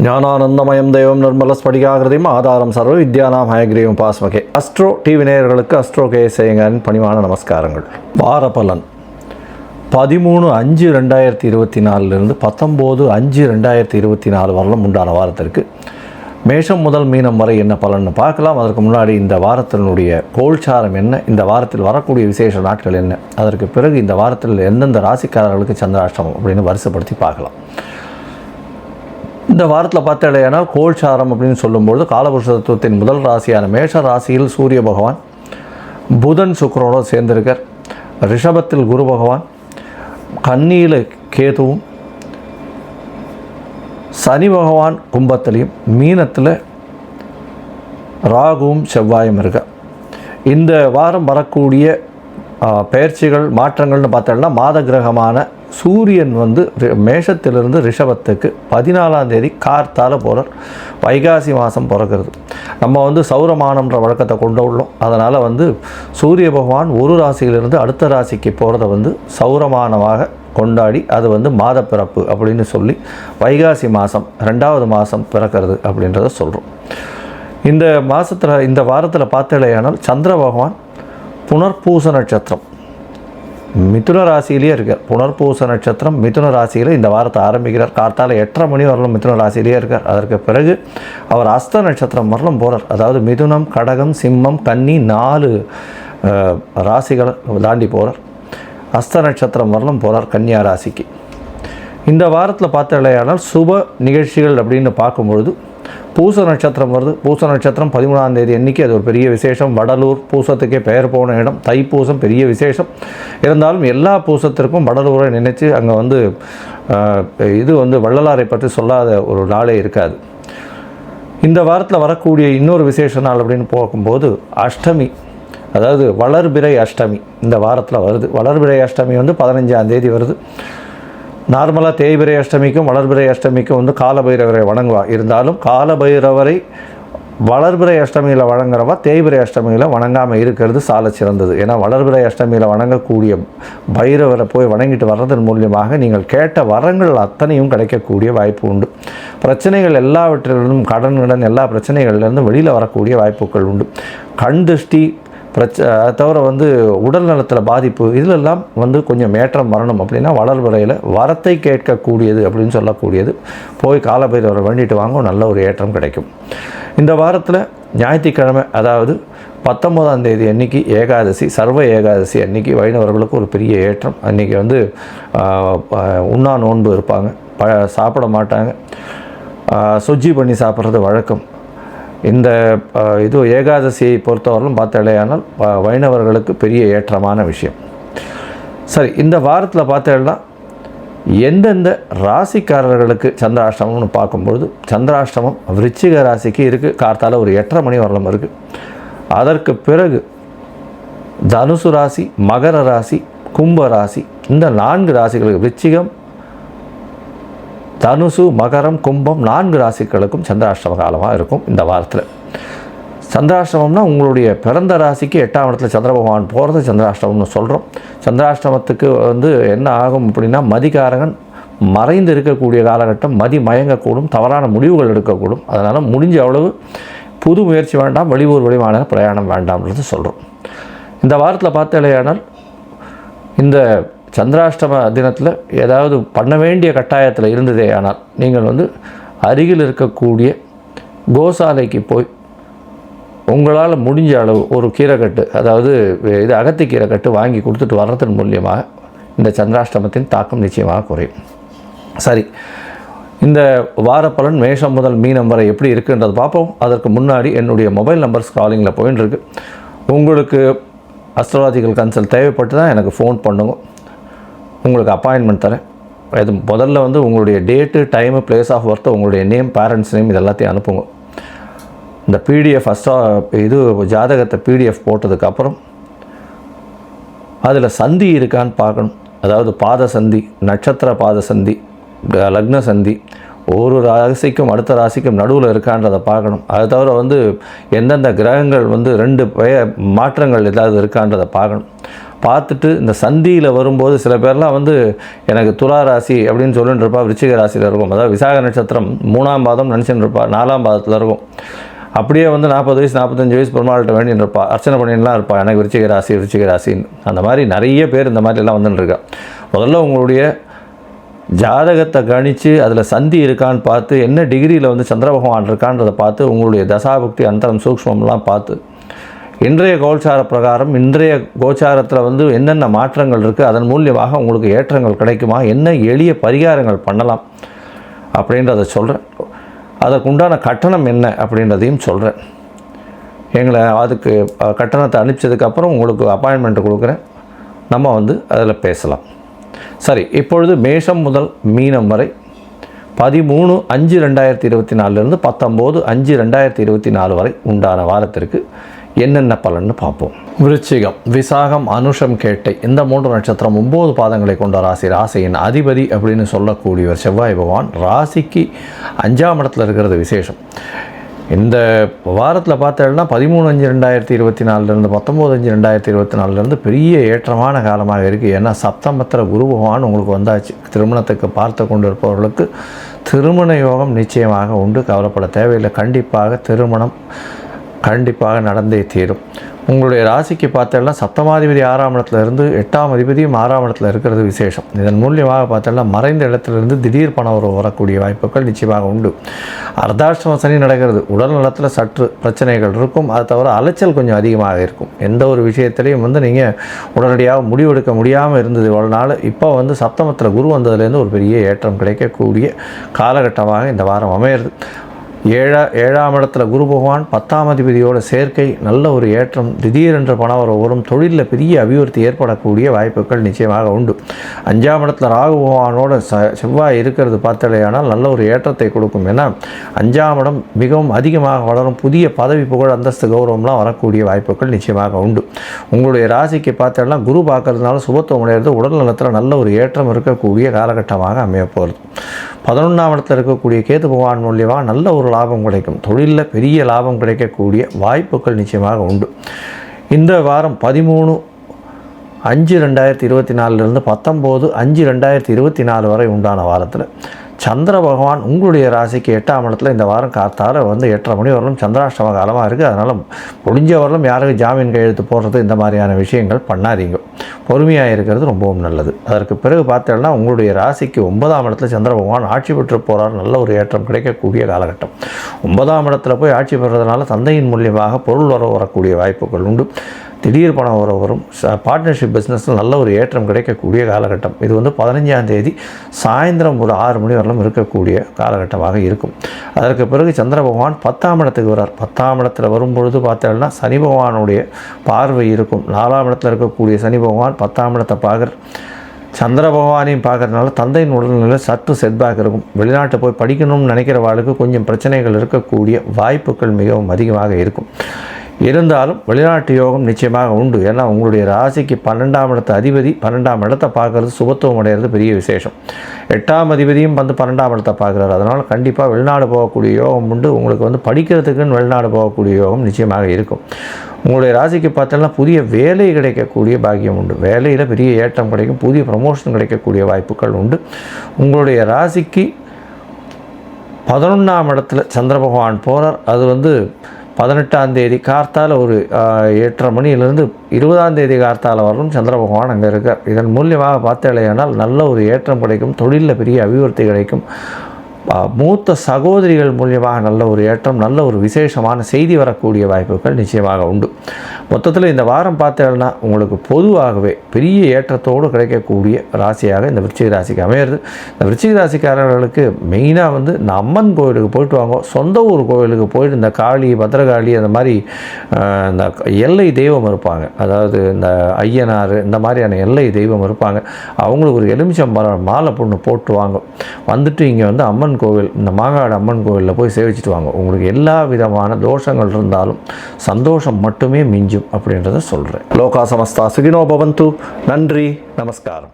ஞானானந்தமயம் தெய்வம் நிர்மலஸ்படிகாகிருதியும் ஆதாரம் சர்வ வித்யானாம் ஹயக்ரீவம் பாஸ்மகே. அஸ்ட்ரோ டிவி நேயர்களுக்கு அஸ்ட்ரோ கேசேங்கரின் பணிவான நமஸ்காரங்கள். வாரபலன் 13/5/2024 19/5/2024 வரலும் உண்டான வாரத்திற்கு மேஷம் முதல் மீனம் வரை என்ன பலன்னு பார்க்கலாம். அதற்கு முன்னாடி இந்த வாரத்தினுடைய கோல்சாரம் என்ன, இந்த வாரத்தில் வரக்கூடிய விசேஷ நாட்கள் என்ன, அதற்கு பிறகு இந்த வாரத்தில் எந்தெந்த ராசிக்காரர்களுக்கு சந்திராஷ்டமம் அப்படின்னு வரிசைப்படுத்தி பார்க்கலாம். இந்த வாரத்தில் பார்த்தாலேயானால் கோல்சாரம் அப்படின்னு சொல்லும்போது காலபுருஷ தத்துவத்தின் முதல் ராசியான மேஷ ராசியில் சூரிய பகவான் புதன் சுக்கிரனோடு சேர்ந்திருக்கார். ரிஷபத்தில் குரு பகவான், கன்னியில் கேதுவும், சனி பகவான் கும்பத்திலையும், மீனத்தில் ராகுவும் செவ்வாயும் இருக்க. இந்த வாரம் வரக்கூடிய பயிற்சிகள் மாற்றங்கள்னு பார்த்தோம்னா மாத கிரகமான சூரியன் மேஷத்திலிருந்து ரிஷபத்துக்கு 14ஆம் தேதி கார்த்தால போகிறார். வைகாசி மாதம் பிறக்கிறது. நம்ம சௌரமானம்ன்ற வழக்கத்தை கொண்டு உள்ளோம். அதனால் சூரிய பகவான் ஒரு ராசியிலிருந்து அடுத்த ராசிக்கு போகிறத சௌரமானமாக கொண்டாடி அது மாத பிறப்பு அப்படின்னு சொல்லி வைகாசி மாதம் 2வது மாதம் பிறக்கிறது அப்படின்றத சொல்கிறோம். இந்த மாதத்தில் இந்த வாரத்தில் பார்த்தலையானால் சந்திர பகவான் புனர்பூச நட்சத்திரம் மிதுன ராசியிலேயே இருக்கார். புனர்பூச நட்சத்திரம் மிதுன ராசியில் இந்த வாரத்தை ஆரம்பிக்கிறார். கார்த்தால 8:30 மணி வரலும் மிதுன ராசியிலேயே இருக்கார். அதற்கு பிறகு அவர் அஸ்த நட்சத்திரம் வரலும் போகிறார். அதாவது மிதுனம், கடகம், சிம்மம், கன்னி 4 ராசிகளை தாண்டி போகிறார். அஸ்த நட்சத்திரம் வரலும் போகிறார் கன்னியா ராசிக்கு. இந்த வாரத்தில் பார்த்தாலேயானால் சுப நிகழ்ச்சிகள் அப்படின்னு பார்க்கும்பொழுது பூச நட்சத்திரம் வருது. பூச நட்சத்திரம் 13ஆம் தேதி அன்றைக்கி அது ஒரு பெரிய விசேஷம். வடலூர் பூசத்துக்கே பெயர் போன இடம். தைப்பூசம் பெரிய விசேஷம். இருந்தாலும் எல்லா பூசத்திற்கும் வடலூரை நினைச்சு அங்கே இது வள்ளலாரை பற்றி சொல்லாத ஒரு நாளே இருக்காது. இந்த வாரத்தில் வரக்கூடிய இன்னொரு விசேஷ நாள் அப்படின்னு பார்க்கும்போது அஷ்டமி, அதாவது வளர்பிறை அஷ்டமி இந்த வாரத்தில் வருது. வளர்பிறை அஷ்டமி 15ஆம் தேதி வருது. நார்மலாக தேய்பிறை அஷ்டமிக்கும் வளர்பிறை அஷ்டமிக்கும் காலபைரவரை வணங்குவா. இருந்தாலும் காலபைரவரை வளர்பிறை அஷ்டமியில் வணங்குறவா தேய்பிறை அஷ்டமியில் வணங்காமல் இருக்கிறது சால சிறந்தது. ஏன்னா வளர்பிறை அஷ்டமியில் வணங்கக்கூடிய பைரவரை போய் வணங்கிட்டு வர்றதன் மூலியமாக நீங்கள் கேட்ட வரங்கள் அத்தனையும் கிடைக்கக்கூடிய வாய்ப்பு உண்டு. பிரச்சனைகள் எல்லாவற்றிலிருந்தும் கடன் எல்லா பிரச்சனைகள்லேருந்தும் வெளியில் வரக்கூடிய வாய்ப்புகள் உண்டு. கண் திருஷ்டி அதை தவிர உடல் நலத்தில் பாதிப்பு இதிலெல்லாம் கொஞ்சம் ஏற்றம் வரணும் அப்படின்னா வளர்பிறையில் வரத்தை கேட்கக்கூடியது அப்படின்னு சொல்லக்கூடியது போய் காலபைரவரை வேண்டிட்டு வாங்க, நல்ல ஒரு ஏற்றம் கிடைக்கும். இந்த வாரத்தில் ஞாயிற்றுக்கிழமை, அதாவது 19ஆம் தேதி அன்றைக்கி ஏகாதசி, சர்வ ஏகாதசி அன்றைக்கி வைணவர்களுக்கு ஒரு பெரிய ஏற்றம். அன்றைக்கி உண்ணா நோன்பு இருப்பாங்க, சாப்பிட மாட்டாங்க, சுஜ்ஜி பண்ணி சாப்பிட்றது வழக்கம். இந்த ஏகாதசியை பொறுத்தவரையிலும் பார்த்தாலேயானால் வைணவர்களுக்கு பெரிய ஏற்றமான விஷயம். சரி, இந்த வாரத்தில் பார்த்தேன்னா எந்தெந்த ராசிக்காரர்களுக்கு சந்திராஷ்டமம்னு பார்க்கும்பொழுது சந்திராஷ்டமம் விருச்சிக ராசிக்கு இருக்குது. கார்த்தால ஒரு 8:30 மணி வரலும் இருக்குது. அதற்கு பிறகு தனுசு ராசி, மகர ராசி, கும்ப ராசி, இந்த 4 ராசிகளுக்கு விருச்சிகம், தனுசு, மகரம், கும்பம் 4 ராசிகளுக்கும் சந்திராஷ்டம காலமாக இருக்கும். இந்த வாரத்தில் சந்திராஷ்டமம்னா உங்களுடைய பிறந்த ராசிக்கு 8ஆம் இடத்துல சந்திர பகவான் போகிறது சந்திராஷ்டமம்னு சொல்கிறோம். சந்திராஷ்டமத்துக்கு என்ன ஆகும் அப்படின்னா மதிகாரகன் மறைந்து இருக்கக்கூடிய காலகட்டம், மதி மயங்கக்கூடும், தவறான முடிவுகள் எடுக்கக்கூடும். அதனால் முடிஞ்ச அவ்வளவு புது முயற்சி வேண்டாம், வெளியூர் வெளிமான பிரயாணம் வேண்டாம்ன்றது சொல்கிறோம். இந்த வாரத்தில் பார்த்தாலேயானால் இந்த சந்திராஷ்டம தினத்தில் ஏதாவது பண்ண வேண்டிய கட்டாயத்தில் இருந்ததே ஆனால் நீங்கள் அருகில் இருக்கக்கூடிய கோசாலைக்கு போய் உங்களால் முடிஞ்ச அளவு ஒரு கீரைக்கட்டு, அதாவது அகத்தி கீரைக்கட்டு வாங்கி கொடுத்துட்டு வர்றதன் மூலியமாக இந்த சந்திராஷ்டமத்தின் தாக்கம் நிச்சயமாக குறையும். சரி, இந்த வாரப்பலன் மேஷம் முதல் மீனம் வரை எப்படி இருக்குன்றது பார்ப்போம். அதற்கு முன்னாடி என்னுடைய மொபைல் நம்பர் ஸ்க்ராலிங்கில் போயின்னு இருக்கு. உங்களுக்கு அஸ்ட்ராலஜிக்கல் கன்சல்ட் தேவைப்பட்டு தான் எனக்கு ஃபோன் பண்ணுங்க. உங்களுக்கு அப்பாயின்மெண்ட் தரேன். இது முதல்ல உங்களுடைய date, time, place of birth, உங்களுடைய நேம், பேரண்ட்ஸ் நேம் இது எல்லாத்தையும் அனுப்புங்க. இந்த பிடிஎஃப் ஜாதகத்தை பிடிஎஃப் போட்டதுக்கப்புறம் அதில் சந்தி இருக்கான்னு பார்க்கணும். அதாவது பாத சந்தி, நட்சத்திர பாத சந்தி, லக்ன சந்தி, ஒரு ராசிக்கும் அடுத்த ராசிக்கும் நடுவில் இருக்கான்றதை பார்க்கணும். அது தவிர எந்தெந்த கிரகங்கள் 2 மாற்றங்கள் ஏதாவது இருக்கான்றதை பார்க்கணும். பார்த்துட்டு இந்த சந்தியில் வரும்போது சில பேர்லாம் வந்து எனக்கு துலா ராசி அப்படின்னு சொல்லிட்டு இருப்பா, விருச்சிக ராசியில் இருக்கும். அதாவது விசாக நட்சத்திரம் 3ஆம் பாதம் நினச்சின்னு இருப்பா, 4ஆம் பாதத்தில் இருக்கும். அப்படியே வந்து 40 வயசு 45 வயசு பெருமாள்கிட்ட வேண்டின்னு இருப்பா, அர்ச்சனை பண்ணிலாம் இருப்பா, எனக்கு விருச்சிக ராசின்னு. அந்த மாதிரி நிறைய பேர் இந்த மாதிரிலாம் வந்துன்னு இருக்கா. முதல்ல உங்களுடைய ஜாதகத்தை கணித்து அதில் சந்தி இருக்கான்னு பார்த்து, என்ன டிகிரியில் வந்து சந்திர பகவான் இருக்கான்றதை பார்த்து, உங்களுடைய தசாபுக்தி அந்தரம் சூக்ஷ்மம்லாம் பார்த்து, இன்றைய கோச்சார பிரகாரம் இன்றைய கோச்சாரத்தில் வந்து என்னென்ன மாற்றங்கள் இருக்குது, அதன் மூலியமாக உங்களுக்கு ஏற்றங்கள் கிடைக்குமா, என்ன எளிய பரிகாரங்கள் பண்ணலாம் அப்படின்றத சொல்கிறேன். அதற்குண்டான கட்டணம் என்ன அப்படின்றதையும் சொல்கிறேன். எங்களை அதுக்கு கட்டணத்தை அனுப்பிச்சதுக்கப்புறம் உங்களுக்கு அப்பாயின்மெண்ட் கொடுக்குறேன், நம்ம வந்து அதில் பேசலாம். சரி, இப்பொழுது மேஷம் முதல் மீனம் வரை 13/5/2024 19/5/2024 வரை உண்டான வாரத்திற்கு என்னென்ன பலன்னு பார்ப்போம். விருச்சிகம், விசாகம், அனுஷம், கேட்டை இந்த 3 நட்சத்திரம் 9 பாதங்களை கொண்ட ராசி. ராசியின் அதிபதி அப்படின்னு சொல்லக்கூடியவர் செவ்வாய் பகவான் ராசிக்கு 5ஆம் இடத்துல இருக்கிறது விசேஷம். இந்த வாரத்தில் பார்த்தோம்னா 13/5/2024 19/5/2024 பெரிய ஏற்றமான காலமாக இருக்குது. ஏன்னா சப்தமத்தில் குரு பகவான் உங்களுக்கு வந்தாச்சு. திருமணத்துக்கு பார்த்து கொண்டு இருப்பவர்களுக்கு திருமண யோகம் நிச்சயமாக உண்டு, கவலைப்பட தேவையில்லை. கண்டிப்பாக திருமணம் கண்டிப்பாக நடந்தே தீரும். உங்களுடைய ராசிக்கு பார்த்தோம்னா சப்தமாதிபதி 6ஆம் இடத்துல இருந்து 8ஆம் அதிபதியும் 6ஆம் இடத்துல இருக்கிறது விசேஷம். இதன் மூலியமாக பார்த்தோம்னா மறைந்த இடத்துலேருந்து திடீர் பணம் வரக்கூடிய வாய்ப்புகள் நிச்சயமாக உண்டு. அர்த்தாஷ்டம சனி நடக்கிறது. உடல் நலத்தில் சற்று பிரச்சனைகள் இருக்கும். அது தவிர அலைச்சல் கொஞ்சம் அதிகமாக இருக்கும். எந்த ஒரு விஷயத்திலையும் வந்து நீங்கள் உடனடியாக முடிவெடுக்க முடியாமல் இருந்தது இவ்வளோ நாள். இப்போ வந்து சப்தமத்தில் குரு வந்ததுலேருந்து ஒரு பெரிய ஏற்றம் கிடைக்கக்கூடிய காலகட்டமாக இந்த வாரம் அமையிறது. 7ஆம் இடத்துல குரு பகவான் 10ஆம் அதிபதியோட சேர்க்கை, நல்ல ஒரு ஏற்றம், திடீரென்ற பணம் வரும், தொழிலில் பெரிய அபிவிருத்தி ஏற்படக்கூடிய வாய்ப்புகள் நிச்சயமாக உண்டு. 5ஆம் இடத்துல ராகு பகவானோட செவ்வாய் இருக்கிறது பார்த்தலையானால் நல்ல ஒரு ஏற்றத்தை கொடுக்கும். ஏன்னா 5ஆம் இடம் மிகவும் அதிகமாக வளரும், புதிய பதவி புகழ் அந்தஸ்து கௌரவம்லாம் வரக்கூடிய வாய்ப்புகள் நிச்சயமாக உண்டு. உங்களுடைய ராசிக்கு பார்த்தோம்னா குரு பார்க்கறதுனால சுபத்துவம் அடைகிறது, உடல் நலத்தில் நல்ல ஒரு ஏற்றம் இருக்கக்கூடிய காலகட்டமாக அமைய போகிறது. 11ஆம் இடத்துல இருக்கக்கூடிய கேது பகவான் மூலியமாக நல்ல ஒரு லாபம் கிடைக்கும், தொழிலில் பெரிய லாபம் கிடைக்கக்கூடிய வாய்ப்புகள் நிச்சயமாக உண்டு. இந்த வாரம் 13/5/2024 19/5/2024 வரை உண்டான வாரத்தில் சந்திர பகவான் உங்களுடைய ராசிக்கு 8ஆம் இடத்துல இந்த வாரம் காத்தால வந்து 8:30 மணி வரலும் சந்திராஷ்டம காலமாக இருக்குது. அதனால் முடிஞ்ச வரலும் யாருக்கு ஜாமீன் கையெழுத்து போடுறது இந்த மாதிரியான விஷயங்கள் பண்ணாதீங்க. பொறுமையாக இருக்கிறது ரொம்பவும் நல்லது. அதற்கு பிறகு பார்த்தோம்னா உங்களுடைய ராசிக்கு 9ஆம் இடத்துல சந்திர பகவான் ஆட்சி பெற்று போகிறார். நல்ல ஒரு ஏற்றம் கிடைக்கக்கூடிய காலகட்டம். 9ஆம் இடத்துல போய் ஆட்சி பெறுறதுனால தந்தையின் மூலியமாக பொருள் வரக்கூடிய வாய்ப்புகள் உண்டு. திடீர் பணம் வரும். பார்ட்னர்ஷிப் பிஸ்னஸில் நல்ல ஒரு ஏற்றம் கிடைக்கக்கூடிய காலகட்டம். இது வந்து 15ஆம் தேதி சாயந்தரம் ஒரு 6 மணி வரலும் இருக்கக்கூடிய காலகட்டமாக இருக்கும். அதற்கு பிறகு சந்திர பகவான் 10ஆம் இடத்துக்கு வரார். 10ஆம் இடத்துல வரும்பொழுது பார்த்தோம்னா சனி பகவானுடைய பார்வை இருக்கும். 4ஆம் இடத்துல இருக்கக்கூடிய சனி பகவான் 10ஆம் இடத்தை பார்க்குற சந்திர பகவானையும் பார்க்கறதுனால தந்தையின் உடல்நிலை சற்று செட்பேக் இருக்கும். வெளிநாட்டு போய் படிக்கணும்னு நினைக்கிறவாளுக்கு கொஞ்சம் பிரச்சனைகள் இருக்கக்கூடிய வாய்ப்புகள் மிகவும் அதிகமாக இருக்கும். இருந்தாலும் வெளிநாட்டு யோகம் நிச்சயமாக உண்டு. ஏன்னா உங்களுடைய ராசிக்கு 12ஆம் இடத்து அதிபதி 12ஆம் இடத்தை பார்க்குறது சுபத்துவம் அடைகிறது பெரிய விசேஷம். 8ஆம் அதிபதியும் வந்து 12ஆம் இடத்தை பார்க்குறாரு. அதனால் கண்டிப்பாக வெளிநாடு போகக்கூடிய யோகம் உண்டு. உங்களுக்கு வந்து படிக்கிறதுக்குன்னு வெளிநாடு போகக்கூடிய யோகம் நிச்சயமாக இருக்கும். உங்களுடைய ராசிக்கு பார்த்தோம்னா புதிய வேலை கிடைக்கக்கூடிய பாக்கியம் உண்டு. வேலையில் பெரிய ஏற்றம் கிடைக்கும், புதிய ப்ரமோஷன் கிடைக்கக்கூடிய வாய்ப்புகள் உண்டு. உங்களுடைய ராசிக்கு 11ஆம் இடத்துல சந்திர பகவான் போகிறார். அது வந்து 18ஆம் தேதி கார்த்தால் ஒரு 8:30 மணியிலிருந்து 20ஆம் தேதி கார்த்தால் வரலும் சந்திர பகவான் அங்கே இருக்கார். இதன் மூலியமாக பார்த்தேனால் நல்ல ஒரு ஏற்றம் கிடைக்கும், தொழிலில் பெரிய அபிவிருத்தி கிடைக்கும். மூத்த சகோதரிகள் மூலியமாக நல்ல ஒரு ஏற்றம், நல்ல ஒரு விசேஷமான செய்தி வரக்கூடிய வாய்ப்புகள் நிச்சயமாக உண்டு. மொத்தத்தில் இந்த வாரம் பார்த்தேன்னா உங்களுக்கு பொதுவாகவே பெரிய ஏற்றத்தோடு கிடைக்கக்கூடிய ராசியாக இந்த விருச்சிக ராசிக்கு அமையிறது. இந்த விருச்சிக ராசிக்காரர்களுக்கு மெயினாக வந்து இந்த அம்மன் கோவிலுக்கு போயிட்டு வாங்க. சொந்த ஊர் கோவிலுக்கு போயிட்டு இந்த காளி, பத்ரகாளி அந்த மாதிரி இந்த எல்லை தெய்வம் இருப்பாங்க, அதாவது இந்த ஐயனார் இந்த மாதிரியான எல்லை தெய்வம் இருப்பாங்க. அவங்களுக்கு ஒரு எலுமிச்சம்பழம் மாலை பொண்ணு போட்டு வாங்க. வந்துட்டு இங்கே வந்து அம்மன் கோவில், இந்த மாங்காடு அம்மன் கோவிலில் போய் சேவிச்சுட்டு வாங்க. உங்களுக்கு எல்லா விதமான தோஷங்கள் இருந்தாலும் சந்தோஷம் மட்டுமே மிஞ்சும் அப்படின்றத சொல்கிறேன். லோகா சமஸ்தா சுகினோ பவந்து. நன்றி, நமஸ்காரம்.